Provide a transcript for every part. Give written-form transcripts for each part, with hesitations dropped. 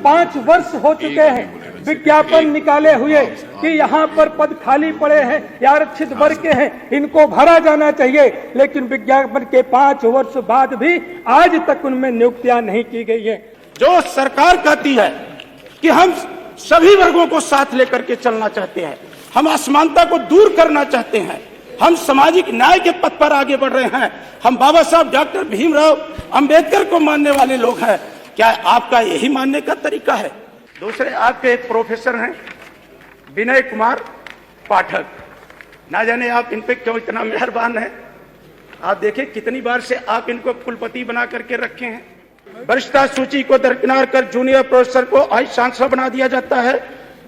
पाँच वर्ष हो चुके हैं विज्ञापन निकाले हुए कि यहाँ पर पद खाली पड़े हैं या आरक्षित वर्ग के हैं, इनको भरा जाना चाहिए, लेकिन विज्ञापन के 5 वर्ष बाद भी आज तक उनमें नियुक्तियां नहीं की गई है। जो सरकार कहती है कि हम सभी वर्गों को साथ लेकर के चलना चाहते हैं, हम असमानता को दूर करना चाहते हैं, हम सामाजिक न्याय के पथ पर आगे बढ़ रहे हैं, हम बाबा साहब डॉक्टर भीमराव अंबेडकर को मानने वाले लोग हैं, क्या आपका यही मानने का तरीका है? दूसरे आपके एक प्रोफेसर हैं विनय कुमार पाठक, ना जाने आप इन पे क्यों इतना मेहरबान हैं। आप देखिए कितनी बार से आप इनको कुलपति बना करके रखे हैं। वरिष्ठता सूची को दरकिनार कर जूनियर प्रोफेसर को वाइस चांसलर बना दिया जाता है,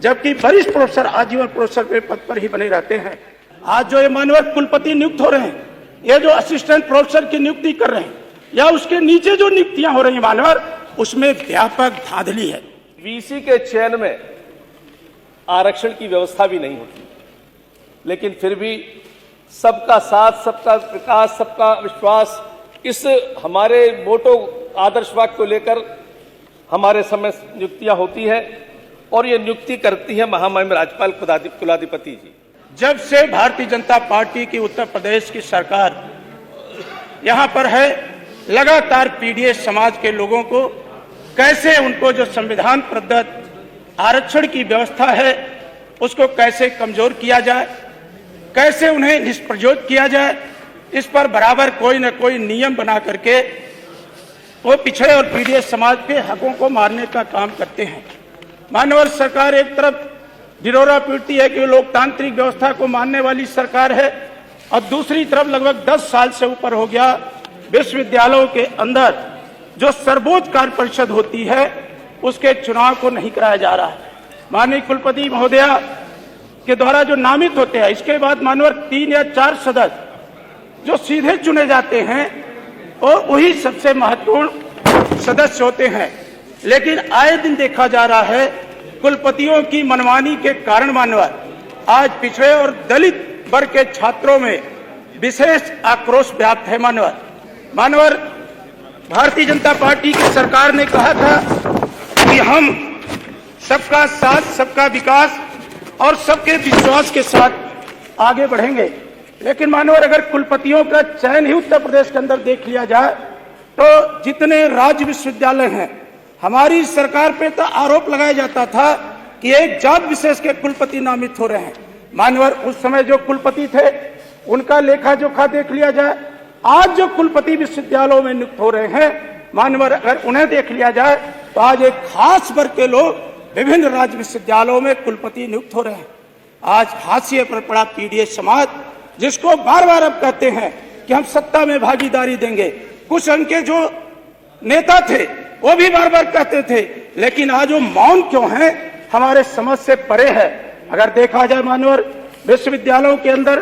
जबकि वरिष्ठ प्रोफेसर आजीवन प्रोफेसर के पद पर ही बने रहते हैं। आज जो ये मानवर कुलपति नियुक्त हो रहे हैं, ये जो असिस्टेंट प्रोफेसर की नियुक्ति कर रहे हैं या उसके नीचे जो नियुक्तियां हो रही हैं मानवर, उसमें व्यापक धांधली है। वीसी के चयन में आरक्षण की व्यवस्था भी नहीं होती, लेकिन फिर भी सबका साथ, सबका विकास, सबका विश्वास, इस हमारे मोटो आदर्श वाक्य को लेकर हमारे समय नियुक्तियां होती है और ये नियुक्ति करती है महामहिम राज्यपाल कुलाधिपति जी। जब से भारतीय जनता पार्टी की उत्तर प्रदेश की सरकार यहाँ पर है, लगातार पीडीएस समाज के लोगों को कैसे उनको जो संविधान प्रदत्त आरक्षण की व्यवस्था है उसको कैसे कमजोर किया जाए, कैसे उन्हें निष्प्रयोजन किया जाए, इस पर बराबर कोई न कोई नियम बना करके वो पिछड़े और पीडीएस समाज के हकों को मारने का काम करते हैं। मानवर सरकार एक तरफ ढिंढोरा पीटती है कि लोकतांत्रिक व्यवस्था को मानने वाली सरकार है, और दूसरी तरफ लगभग 10 साल से ऊपर हो गया विश्वविद्यालयों के अंदर जो सर्वोच्च कार्य परिषद होती है उसके चुनाव को नहीं कराया जा रहा है। माननीय कुलपति महोदया के द्वारा जो नामित होते हैं, इसके बाद मानवर 3 या 4 सदस्य जो सीधे चुने जाते हैं और वही सबसे महत्वपूर्ण सदस्य होते हैं। लेकिन आए दिन देखा जा रहा है कुलपतियों की मनमानी के कारण मानवर आज पिछड़े और दलित वर्ग के छात्रों में विशेष आक्रोश व्याप्त है। मानवर भारतीय जनता पार्टी की सरकार ने कहा था कि हम सबका साथ, सबका विकास और सबके विश्वास के साथ आगे बढ़ेंगे, लेकिन मानवर अगर कुलपतियों का चयन ही उत्तर प्रदेश के अंदर देख लिया जाए तो जितने राज्य विश्वविद्यालय हैं, हमारी सरकार पे तो आरोप लगाया जाता था कि एक जात विशेष के कुलपति नामित हो रहे हैं। मानवर उस समय जो कुलपति थे उनका लेखा जोखा देख लिया जाए, आज जो कुलपति विश्वविद्यालयों में नियुक्त हो रहे हैं मानवर अगर उन्हें देख लिया जाए तो आज एक खास वर्ग के लोग विभिन्न राज्य विश्वविद्यालयों में कुलपति नियुक्त हो रहे हैं। आज हाशिए पर पड़ा पीडीएस समाज, जिसको बार बार अब कहते हैं कि हम सत्ता में भागीदारी देंगे, कुछ उनके जो नेता थे वो भी बार बार कहते थे, लेकिन आज वो मौन क्यों है हमारे समझ से परे है। अगर देखा जाए मानवर विश्वविद्यालयों के अंदर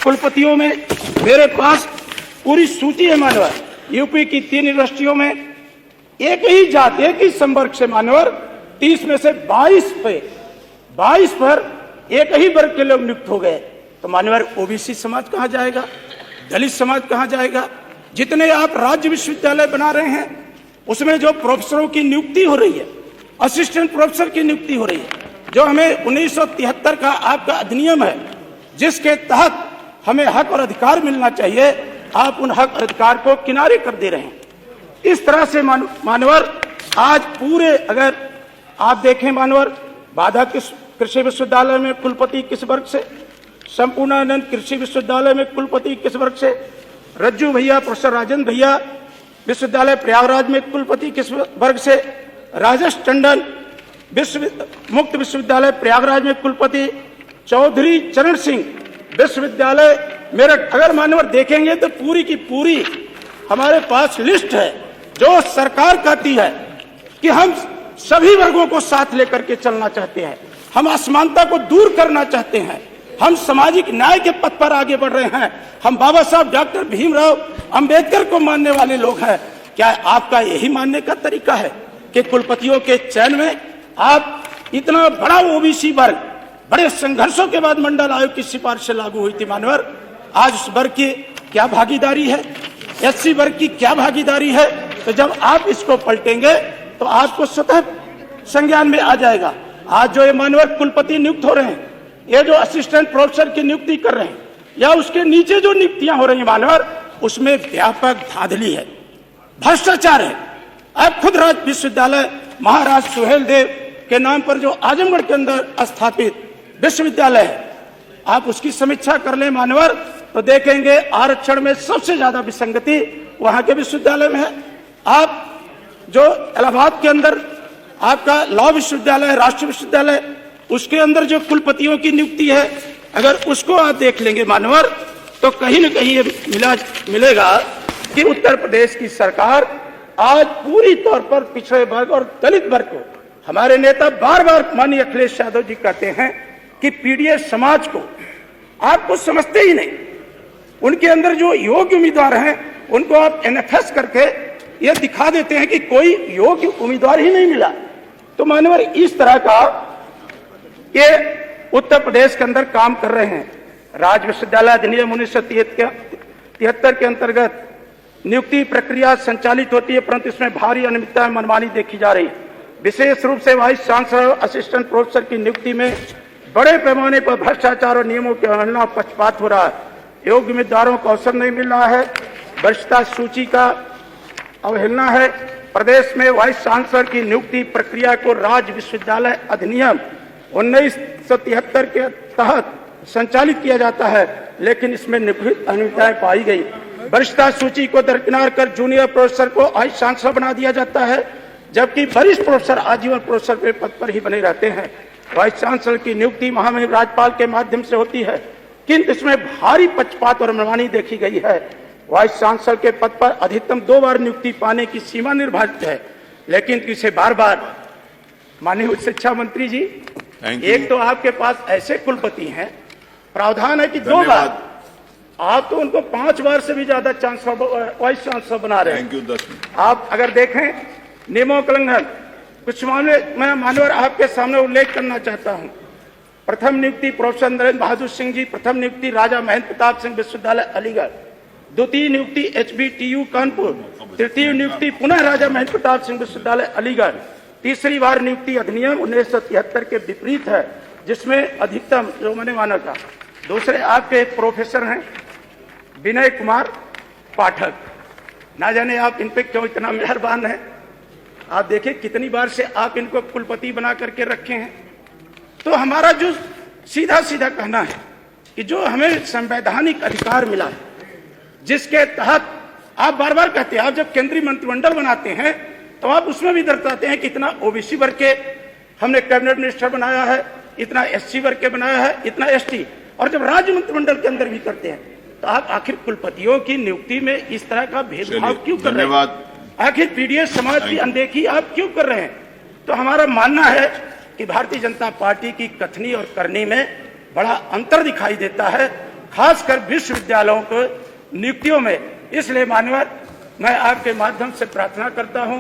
कुलपतियों में मेरे पास पूरी सूची है मानवर, यूपी की 3 यूनिवर्सिटियों में एक ही जात, एक ही संवर्ग से मानवर 30 में से 22 पर एक ही वर्ग के लोग नियुक्त हो गए, तो मानवर ओबीसी समाज कहां जाएगा, दलित समाज कहां जाएगा? जितने आप राज्य विश्वविद्यालय बना रहे हैं उसमें जो प्रोफेसरों की नियुक्ति हो रही है, असिस्टेंट प्रोफेसर की नियुक्ति हो रही है, जो हमें 1973 का आपका अधिनियम है जिसके तहत हमें हक और अधिकार मिलना चाहिए, आप उन हक और अधिकार को किनारे कर दे रहे हैं। इस तरह से मानवर आज पूरे, अगर आप देखें मानवर, बाधा कृषि विश्वविद्यालय में कुलपति किस वर्ग से, संपूर्णानंद कृषि विश्वविद्यालय में कुलपति किस वर्ग से, रज्जू भैया, प्रोफेसर राजेंद्र भैया विश्वविद्यालय प्रयागराज में कुलपति किस वर्ग से, राजेश टंडन मुक्त विश्वविद्यालय प्रयागराज में कुलपति, चौधरी चरण सिंह विश्वविद्यालय मेरठ। अगर मानवर देखेंगे तो पूरी की पूरी हमारे पास लिस्ट है। जो सरकार कहती है कि हम सभी वर्गों को साथ लेकर के चलना चाहते हैं, हम असमानता को दूर करना चाहते हैं, हम सामाजिक न्याय के पथ पर आगे बढ़ रहे हैं, हम बाबा साहब डॉक्टर भीमराव अंबेडकर को मानने वाले लोग हैं, क्या आपका यही मानने का तरीका है कि कुलपतियों के चयन में आप इतना बड़ा ओबीसी वर्ग, बड़े संघर्षों के बाद मंडल आयोग की सिफारिश से लागू हुई थी मानवर, आज उस वर्ग की क्या भागीदारी है, एससी वर्ग की क्या भागीदारी है? तो जब आप इसको पलटेंगे तो आपको स्वतः संज्ञान में आ जाएगा। आज जो ये मानवर कुलपति नियुक्त हो रहे हैं, ये जो असिस्टेंट प्रोफेसर की नियुक्ति कर रहे हैं, या उसके नीचे जो नियुक्तियां हो रही हैं मानवर, उसमें व्यापक धांधली है, भ्रष्टाचार है। अब खुद राज विश्वविद्यालय महाराज सुहेलदेव के नाम पर जो आजमगढ़ के अंदर स्थापित विश्वविद्यालय है, आप उसकी समीक्षा कर लें मानवर, तो देखेंगे आरक्षण में सबसे ज्यादा विसंगति वहां के विश्वविद्यालय में है। आप जो इलाहाबाद के अंदर आपका लॉ विश्वविद्यालय, राष्ट्रीय विश्वविद्यालय, उसके अंदर जो कुलपतियों की नियुक्ति है, अगर उसको आप देख लेंगे मानवर, तो कहीं न कहीं ये मिलेगा कि उत्तर प्रदेश की सरकार आज पूरी तौर पर पिछड़े वर्ग और दलित वर्ग को, हमारे नेता बार बार माननीय अखिलेश यादव जी कहते हैं कि पीडीएस समाज को आप कुछ समझते ही नहीं। उनके अंदर जो योग्य उम्मीदवार हैं उनको आप एनएफएस करके ये दिखा देते हैं कि कोई योग्य उम्मीदवार ही नहीं मिला। तो मानवर इस तरह का ये उत्तर प्रदेश के अंदर काम कर रहे हैं। राज्य विश्वविद्यालय अधिनियम 1973 के अंतर्गत नियुक्ति प्रक्रिया संचालित होती है, परंतु इसमें भारी अनियमितता मनमानी देखी जा रही है। विशेष रूप से वाइस चांसलर, असिस्टेंट प्रोफेसर की नियुक्ति में बड़े पैमाने पर भ्रष्टाचार और नियमों की अवहेलना और पक्षपात हो रहा है। योग्य उम्मीदवारों को अवसर नहीं मिल रहा है, वरिष्ठता सूची का अवहेलना है। प्रदेश में वाइस चांसलर की नियुक्ति प्रक्रिया को राज्य विश्वविद्यालय अधिनियम 1973 के तहत संचालित किया जाता है, लेकिन इसमें अनियमितताएं पाई गई। वरिष्ठता सूची को दरकिनार कर जूनियर प्रोफेसर को वाइस चांसलर बना दिया जाता है, जबकि वरिष्ठ प्रोफेसर आजीवन प्रोफेसर के पद पर ही बने रहते हैं। वाइस चांसलर की नियुक्ति महामहिम राज्यपाल के माध्यम से होती है, किंतु इसमें भारी पक्षपात और मनमानी देखी गई है। वाइस चांसलर के पद पर अधिकतम 2 बार नियुक्ति पाने की सीमा निर्धारित है, लेकिन इसे बार बार, माननीय उच्च शिक्षा मंत्री जी, एक तो आपके पास ऐसे कुलपति हैं, प्रावधान है कि 2 बार, आप तो उनको 5 बार से भी ज्यादा चांसलर, वाइस चांसलर बना रहे हैं। आप अगर देखें नियमों का उल्लंघन, कुछ मामले मैं मानवर आपके सामने उल्लेख करना चाहता हूं। प्रथम नियुक्ति प्रोफेसर नरेंद्र बहादुर सिंह जी, प्रथम नियुक्ति राजा महेंद्र प्रताप सिंह विश्वविद्यालय अलीगढ़, द्वितीय नियुक्ति HBTU कानपुर, तृतीय नियुक्ति पुनः राजा महेंद्र प्रताप सिंह विश्वविद्यालय अलीगढ़, तीसरी बार नियुक्ति अधिनियम 1973 के विपरीत है, जिसमें अधिकतम जो मैंने माना था। दूसरे आपके एक प्रोफेसर हैं विनय कुमार पाठक, ना जाने आप इन पे क्यों इतना मेहरबान हैं। आप देखिए कितनी बार से आप इनको कुलपति बना करके रखे हैं। तो हमारा जो सीधा सीधा कहना है कि जो हमें संवैधानिक अधिकार मिला है, जिसके तहत आप बार बार कहते हैं, आप जब केंद्रीय मंत्रिमंडल बनाते हैं तो आप उसमें भी दर्शाते हैं कि इतना ओबीसी वर्ग के हमने कैबिनेट मिनिस्टर बनाया है, इतना SC वर्ग के बनाया है, इतना ST, और जब राज्य मंत्रिमंडल के अंदर भी करते हैं तो आप आखिर कुलपतियों की नियुक्ति में इस तरह का भेदभाव क्यों कर रहे हैं? आखिर पीडीएस समाज की अनदेखी आप क्यों कर रहे हैं? तो हमारा मानना है कि भारतीय जनता पार्टी की कथनी और करनी में बड़ा अंतर दिखाई देता है, खासकर विश्वविद्यालयों को नियुक्तियों में। इसलिए मानवर मैं आपके माध्यम से प्रार्थना करता हूं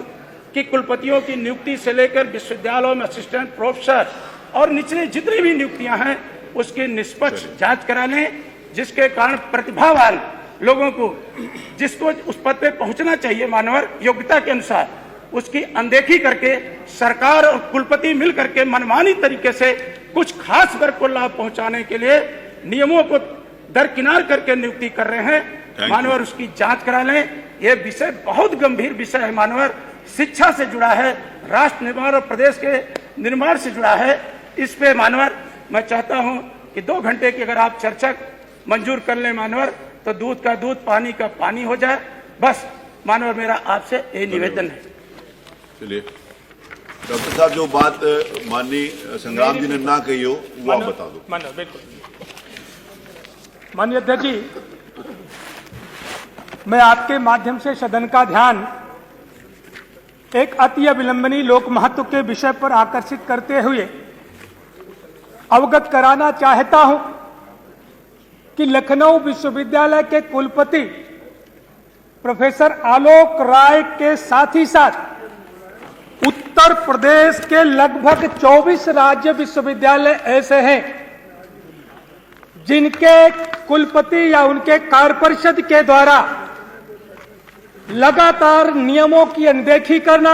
कि कुलपतियों की नियुक्ति से लेकर विश्वविद्यालयों में असिस्टेंट प्रोफेसर और निचले जितनी भी नियुक्तियां हैं उसकी निष्पक्ष जांच करा लें, जिसके कारण प्रतिभावान लोगों को, जिसको उस पद पे पहुंचना चाहिए मानवर योग्यता के अनुसार, उसकी अनदेखी करके सरकार और कुलपति मिल करके मनमानी तरीके से कुछ खास वर्ग को लाभ पहुंचाने के लिए नियमों को दरकिनार करके नियुक्ति कर रहे हैं। मानवर उसकी जांच करा लें। यह विषय बहुत गंभीर विषय है मानवर, शिक्षा से जुड़ा है, राष्ट्र निर्माण और प्रदेश के निर्माण से जुड़ा है। इस पे मानवर मैं चाहता हूं कि 2 घंटे की अगर आप चर्चा मंजूर कर लें मानवर, तो दूध का दूध, पानी का पानी हो जाए। बस मानवर मेरा आपसे ये निवेदन है। चलिए डॉक्टर साहब, जो बात माननीय संग्राम जी ने ना कही हो वो आप बता दो। मानव बिल्कुल। माननीय अध्यक्ष जी, मैं आपके माध्यम से सदन का ध्यान एक अति विलंबनी लोक महत्व के विषय पर आकर्षित करते हुए अवगत कराना चाहता हूं कि लखनऊ विश्वविद्यालय के कुलपति प्रोफेसर आलोक राय के साथ ही साथ उत्तर प्रदेश के लगभग 24 राज्य विश्वविद्यालय ऐसे हैं जिनके कुलपति या उनके कार्यपरिषद के द्वारा लगातार नियमों की अनदेखी करना,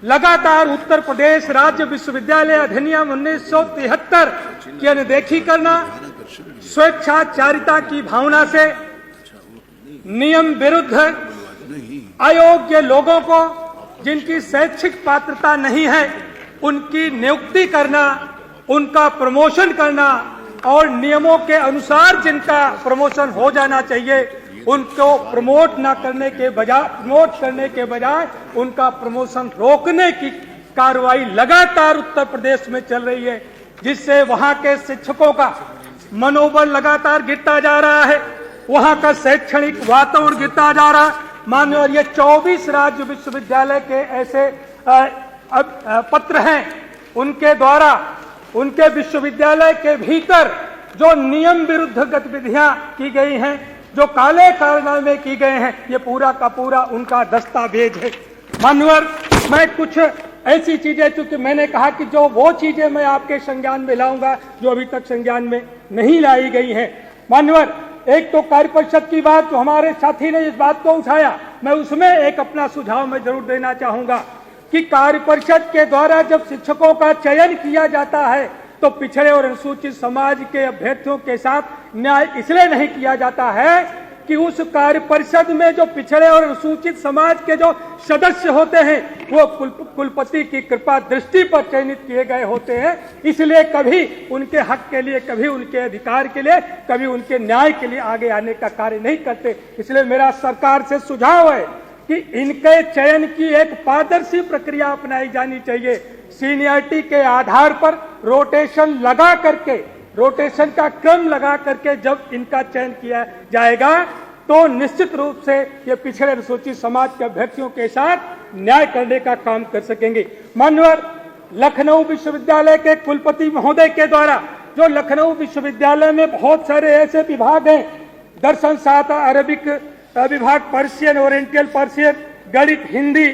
लगातार उत्तर प्रदेश राज्य विश्वविद्यालय अधिनियम 1973 की अनदेखी करना, स्वेच्छाचारिता की भावना से नियम विरुद्ध अयोग्य लोगों को जिनकी शैक्षिक पात्रता नहीं है उनकी नियुक्ति करना, उनका प्रमोशन करना और नियमों के अनुसार जिनका प्रमोशन हो जाना चाहिए उनको प्रमोट करने के बजाय उनका प्रमोशन रोकने की कार्रवाई लगातार उत्तर प्रदेश में चल रही है, जिससे वहां के शिक्षकों का मनोबल लगातार गिरता जा रहा है, वहां का शैक्षणिक वातावरण गिरता जा रहा है। माननीय, और ये 24 राज्य विश्वविद्यालय के ऐसे पत्र हैं, उनके द्वारा उनके विश्वविद्यालय के भीतर जो नियम विरुद्ध गतिविधियां की गई हैं, जो काले कारनामे की गए हैं, ये पूरा का पूरा उनका दस्तावेज है। मान्यवर, मैं कुछ ऐसी चीजें, चूंकि मैंने कहा कि जो वो चीजें मैं आपके संज्ञान में लाऊंगा जो अभी तक संज्ञान में नहीं लाई गई हैं। मान्यवर, एक तो कार्य परिषद की बात, जो हमारे साथी ने इस बात को उठाया, मैं उसमें एक अपना सुझाव मैं जरूर देना चाहूंगा कि कार्य परिषद के द्वारा जब शिक्षकों का चयन किया जाता है तो पिछड़े और अनुसूचित समाज के अभ्यर्थियों के साथ न्याय इसलिए नहीं किया जाता है कि उस कार्य परिषद में जो पिछड़े और अनुसूचित समाज के जो सदस्य होते हैं वो कुलपति की कृपा दृष्टि पर चयनित किए गए होते हैं, इसलिए कभी उनके हक के लिए, कभी उनके अधिकार के लिए, कभी उनके न्याय के लिए आगे आने का कार्य नहीं करते। इसलिए मेरा सरकार से सुझाव है कि इनके चयन की एक पारदर्शी प्रक्रिया अपनाई जानी चाहिए। सीनियरिटी के आधार पर रोटेशन लगा करके, रोटेशन का क्रम लगा करके जब इनका चयन किया जाएगा तो निश्चित रूप से ये पिछड़े अनुसूचित समाज के अभ्यर्थियों के साथ न्याय करने का काम कर सकेंगे। मान्यवर, लखनऊ विश्वविद्यालय के कुलपति महोदय के द्वारा, जो लखनऊ विश्वविद्यालय में बहुत सारे ऐसे विभाग हैं, दर्शन शास्त्र, अरबिक विभाग, पर्शियन, ओरिएंटल पर्शियन, गणित, हिंदी,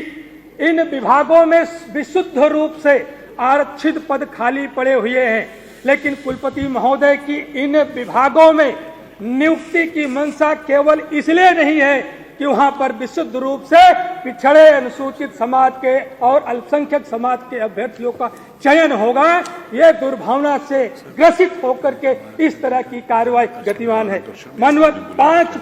इन विभागों में विशुद्ध रूप से आरक्षित पद खाली पड़े हुए हैं, लेकिन कुलपति महोदय की इन विभागों में नियुक्ति की मंशा केवल इसलिए नहीं है कि वहां पर विशुद्ध रूप से पिछड़े अनुसूचित समाज के और अल्पसंख्यक समाज के अभ्यर्थियों का चयन होगा। यह दुर्भावना से ग्रसित होकर के इस तरह की कार्रवाई गतिमान है। मानव,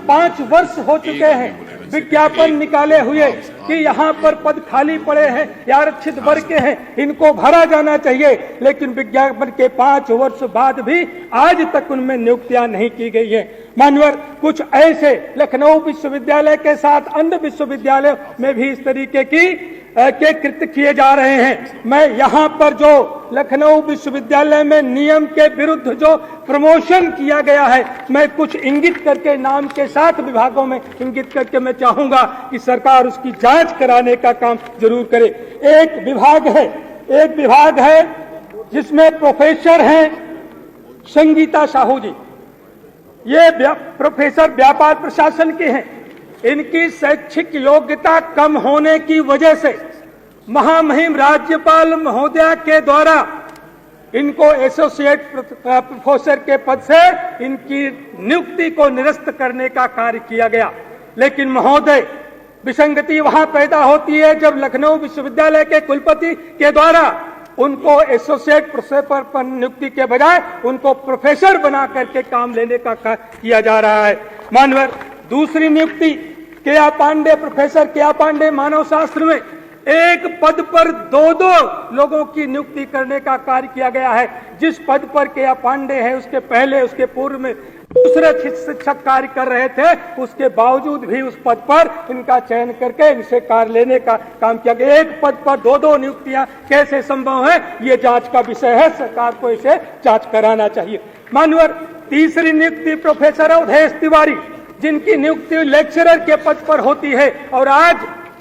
पांच वर्ष हो चुके हैं विज्ञापन निकाले हुए कि यहाँ पर पद खाली पड़े हैं या आरक्षित वर्ग के हैं, इनको भरा जाना चाहिए, लेकिन विज्ञापन के 5 वर्ष बाद भी आज तक उनमें नियुक्तियां नहीं की गई है। मान्यवर, कुछ ऐसे लखनऊ विश्वविद्यालय के साथ अन्य विश्वविद्यालयों में भी इस तरीके के कृत्य किए जा रहे हैं। मैं यहाँ पर जो लखनऊ विश्वविद्यालय में नियम के विरुद्ध जो प्रमोशन किया गया है, मैं कुछ इंगित करके नाम के साथ विभागों में इंगित करके मैं चाहूंगा कि सरकार उसकी जांच कराने का काम जरूर करे। एक विभाग है जिसमें प्रोफेसर हैं संगीता साहू जी, ये प्रोफेसर व्यापार प्रशासन के हैं। इनकी शैक्षिक योग्यता कम होने की वजह से महामहिम राज्यपाल महोदया के द्वारा इनको एसोसिएट प्रोफेसर के पद से इनकी नियुक्ति को निरस्त करने का कार्य किया गया। लेकिन महोदय, विसंगति वहां पैदा होती है जब लखनऊ विश्वविद्यालय के कुलपति के द्वारा उनको एसोसिएट प्रोफेसर पर नियुक्ति के बजाय उनको प्रोफेसर बना करके काम लेने का कार्य किया जा रहा है। मानवर, दूसरी नियुक्ति केआ पांडे, प्रोफेसर केआ पांडे मानव शास्त्र में एक पद पर 2 लोगों की नियुक्ति करने का कार्य किया गया है। जिस पद पर केआ पांडे है उसके पहले, उसके पूर्व में दूसरे शिक्षक कार्य कर रहे थे, उसके बावजूद भी उस पद पर इनका चयन करके इनसे कार्य लेने का काम किया गया। एक पद पर 2 नियुक्तियां कैसे संभव है, ये जांच का विषय है, सरकार को इसे जांच कराना चाहिए। मान्यवर, तीसरी नियुक्ति प्रोफेसर अवधेश तिवारी, जिनकी नियुक्ति लेक्चरर के पद पर होती है और आज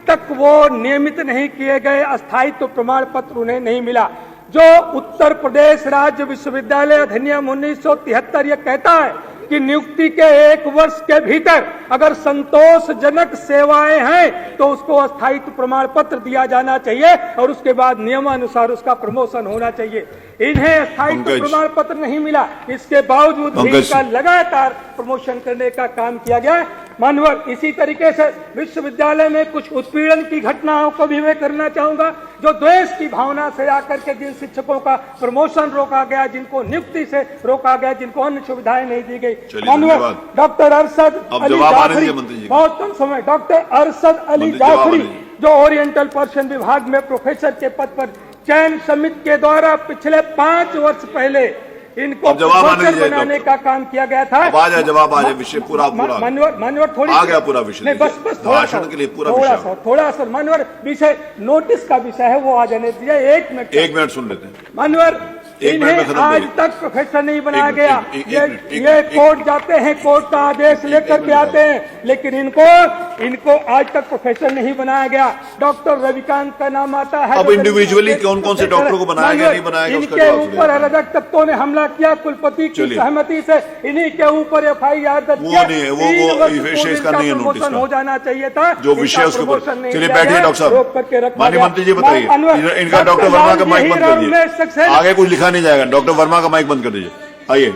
तक वो नियमित नहीं किए गए, अस्थायित्व प्रमाण पत्र उन्हें नहीं मिला। जो उत्तर प्रदेश राज्य विश्वविद्यालय अधिनियम 1973 ये कहता है कि नियुक्ति के 1 वर्ष के भीतर अगर संतोषजनक सेवाएं हैं तो उसको अस्थायित्व प्रमाण पत्र दिया जाना चाहिए और उसके बाद नियमानुसार उसका प्रमोशन होना चाहिए। इन्हें अस्थायित्व प्रमाण पत्र नहीं मिला, इसके बावजूद भी इनका लगातार प्रमोशन करने का काम किया गया। मानवर इसी तरीके से विश्वविद्यालय में कुछ उत्पीड़न की घटनाओं को भी मैं करना चाहूंगा, जो द्वेष की भावना से आकर के जिन शिक्षकों का प्रमोशन रोका गया, जिनको नियुक्ति से रोका गया, जिनको अन्य सुविधाएं नहीं दी गई। मानवर डॉक्टर अरशद अली जाफरी, बहुत कम समय, डॉक्टर अरशद अली जाफरी जो ओरिएंटल पर्शियन विभाग में प्रोफेसर के पद पर चयन समिति के द्वारा पिछले 5 वर्ष पहले इनको प्रोफेसर बनाने का काम किया गया था। जवाब आ जाए, विषय पूरा मानवर थोड़ी आ गया पूरा विषय, नहीं बस भाषण के लिए थोड़ा सा मानवर विषय नोटिस का विषय है वो आ जाने दीजिए। 1 मिनट सुन लेते हैं मानवर। इन्हें आज तक प्रोफेसर नहीं बनाया गया। ये कोर्ट जाते हैं, कोर्ट का आदेश लेकर के आते हैं, लेकिन इनको आज तक प्रोफेसर नहीं बनाया गया। डॉक्टर रविकांत का नाम आता है। अब इंडिविजुअली कौन कौन से डॉक्टरों को बनाया गया, नहीं बनाया गया, इनके ऊपर अराजक तत्वों ने हमला किया, कुलपति की सहमति से इन्हीं के ऊपर FIR दर्ज किया। प्रमोशन हो जाना चाहिए था, जो विषय उसके ऊपर। चलिए बैठिए डॉक्टर साहब, माननीय मंत्री जी बताइए। इनका डॉक्टर वर्मा का माइक बंद कर दीजिए, आगे कुछ लिखा नहीं जाएगा। डॉक्टर वर्मा का माइक बंद कर दीजिए। आइए,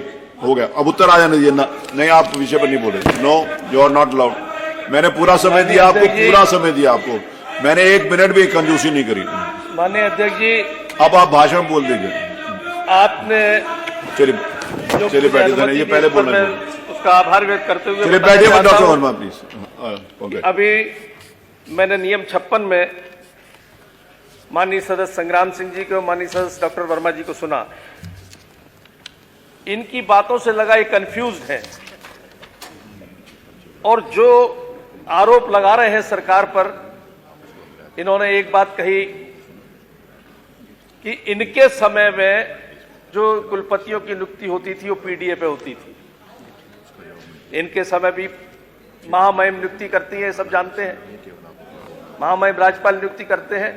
हो गया, अब उत्तर आ जाने दीजिए। नहीं, आप विषय पर नहीं बोले। No, you are not allowed. मैंने पूरा समय दिया आपको, पूरा समय दिया आपको। मैंने 1 मिनट भी कंजूसी नहीं करी। माननीय अध्यक्ष जी, अब आप भाषण बोल दीजिए। आपने चलिए बैठिए, ये पहले बोलना चाहिए। उसका आभार व्यक्त करते हुए चलिए बैठिए डॉक्टर वर्मा प्लीज। अभी मैंने नियम 56 में माननीय सदस्य संग्राम सिंह जी को, माननीय सदस्य डॉक्टर वर्मा जी को सुना। इनकी बातों से लगा ये कंफ्यूज है और जो आरोप लगा रहे हैं सरकार पर, इन्होंने एक बात कही कि इनके समय में जो कुलपतियों की नियुक्ति होती थी वो पीडीए पे होती थी। इनके समय भी महामहिम नियुक्ति करती है, सब जानते हैं। महामहिम राज्यपाल नियुक्ति करते हैं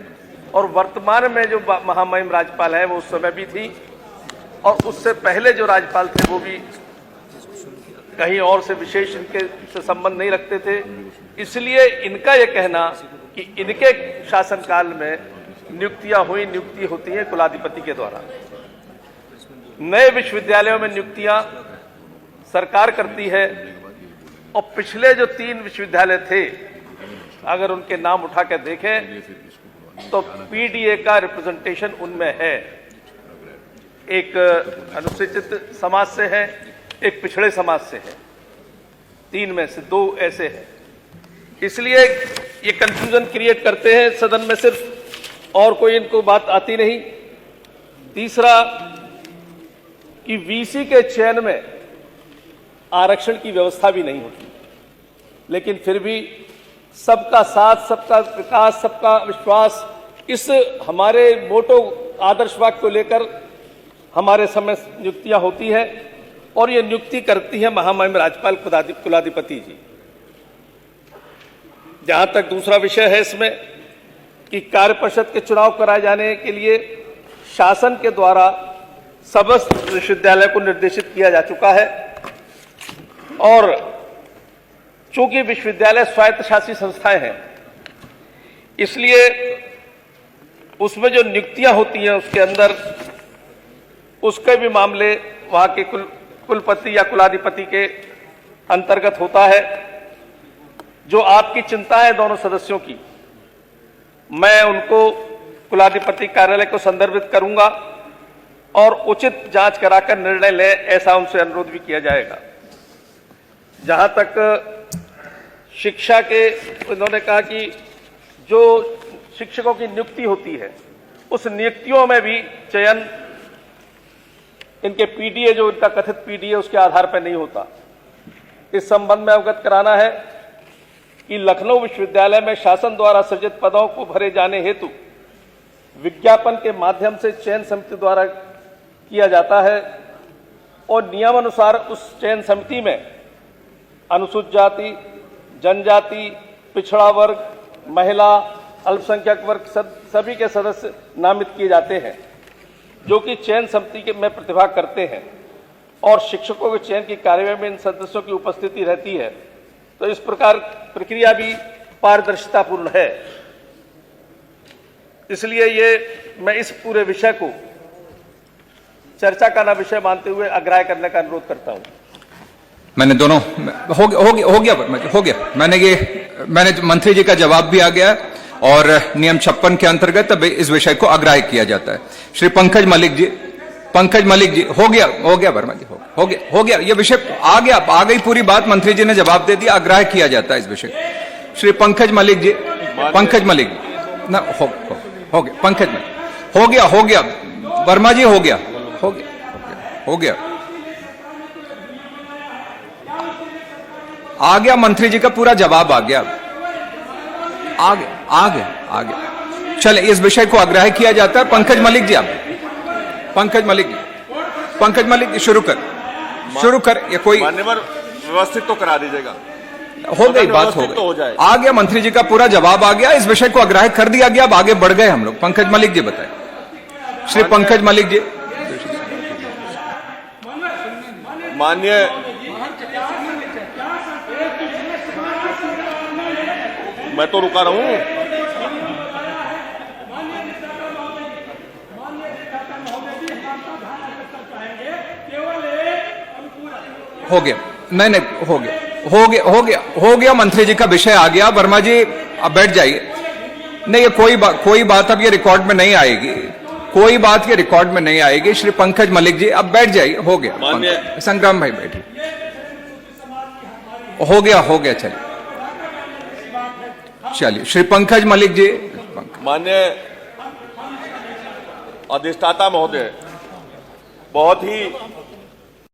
और वर्तमान में जो महामहिम राज्यपाल है वो उस समय भी थी और उससे पहले जो राज्यपाल थे वो भी कहीं और से विशेष इनके से संबंध नहीं रखते थे। इसलिए इनका यह कहना कि इनके शासनकाल में नियुक्ति होती है कुलाधिपति के द्वारा। नए विश्वविद्यालयों में नियुक्तियां सरकार करती है और पिछले जो 3 विश्वविद्यालय थे, अगर उनके नाम उठा कर देखें तो पीडीए का रिप्रेजेंटेशन उनमें है। एक अनुसूचित समाज से है, एक पिछड़े समाज से है, 3 में से 2 ऐसे हैं। इसलिए ये कंफ्यूजन क्रिएट करते हैं सदन में सिर्फ, और कोई इनको बात आती नहीं। तीसरा कि वीसी के चयन में आरक्षण की व्यवस्था भी नहीं होती, लेकिन फिर भी सबका साथ, सबका विकास, सबका विश्वास, इस हमारे मोटो आदर्श वाक्य को लेकर हमारे समय नियुक्तियां होती है और ये नियुक्ति करती है महामहिम राज्यपाल कुलाधिपति जी। जहां तक दूसरा विषय है इसमें कि कार्य परिषद के चुनाव कराए जाने के लिए शासन के द्वारा समस्त विश्वविद्यालय को निर्देशित किया जा चुका है और चूंकि विश्वविद्यालय स्वायत्तशासी संस्थाएं हैं, इसलिए उसमें जो नियुक्तियां होती हैं उसके अंदर उसके भी मामले वहां के कुलपति या कुलाधिपति के अंतर्गत होता है। जो आपकी चिंता है दोनों सदस्यों की, मैं उनको कुलाधिपति कार्यालय को संदर्भित करूंगा और उचित जांच कराकर निर्णय ले, ऐसा उनसे अनुरोध भी किया जाएगा। जहां तक शिक्षा के, उन्होंने कहा कि जो शिक्षकों की नियुक्ति होती है उस नियुक्तियों में भी चयन इनके पीडीए, जो इनका कथित पीडीए, उसके आधार पर नहीं होता। इस संबंध में अवगत कराना है कि लखनऊ विश्वविद्यालय में शासन द्वारा सृजित पदों को भरे जाने हेतु विज्ञापन के माध्यम से चयन समिति द्वारा किया जाता है और नियमानुसार उस चयन समिति में अनुसूचित जाति, जनजाति, पिछड़ा वर्ग, महिला, अल्पसंख्यक वर्ग सभी के सदस्य नामित किए जाते हैं जो कि चयन समिति में प्रतिभाग करते हैं और शिक्षकों के चयन की कार्यवाही में इन सदस्यों की उपस्थिति रहती है। तो इस प्रकार प्रक्रिया भी पारदर्शितापूर्ण है। इसलिए ये मैं इस पूरे विषय को चर्चा का ना विषय मानते हुए अग्राह्य करने का अनुरोध करता हूं। मैंने दोनों हो गया मैंने मंत्री जी का जवाब भी आ गया और नियम 56 के अंतर्गत अब इस विषय को अग्राह्य किया जाता है। श्री पंकज मलिक जी हो गया वर्मा जी हो गया ये विषय आ गई पूरी बात, मंत्री जी ने जवाब दे दिया, अग्राह्य किया जाता है इस विषय। श्री पंकज मलिक जी ना हो गया पंकज मलिक हो गया वर्मा जी हो गया आ गया मंत्री जी का पूरा जवाब आ गया चले इस विषय को अग्राह्य किया जाता है। पंकज मलिक जी पंकज मलिक जी शुरू कर ये कोई मान्यवर व्यवस्थित तो करा दीजिएगा। हो गई बात हो गई आ गया मंत्री जी का पूरा जवाब आ गया, इस विषय को अग्राह्य कर दिया गया, अब आगे बढ़ गए हम लोग। पंकज मलिक जी बताए। श्री पंकज मलिक जी मान्य मैं तो रुका रहा हूं। हो गया नहीं हो गया मंत्री जी का विषय आ गया। वर्मा जी अब बैठ जाइए। नहीं ये कोई बात अब ये रिकॉर्ड में नहीं आएगी, कोई बात ये रिकॉर्ड में नहीं आएगी। श्री पंकज मलिक जी अब बैठ जाइए। हो गया संग्राम भाई बैठिए। हो गया चलिए श्री पंकज मलिक जी। मान्य अधिष्ठाता महोदय, बहुत ही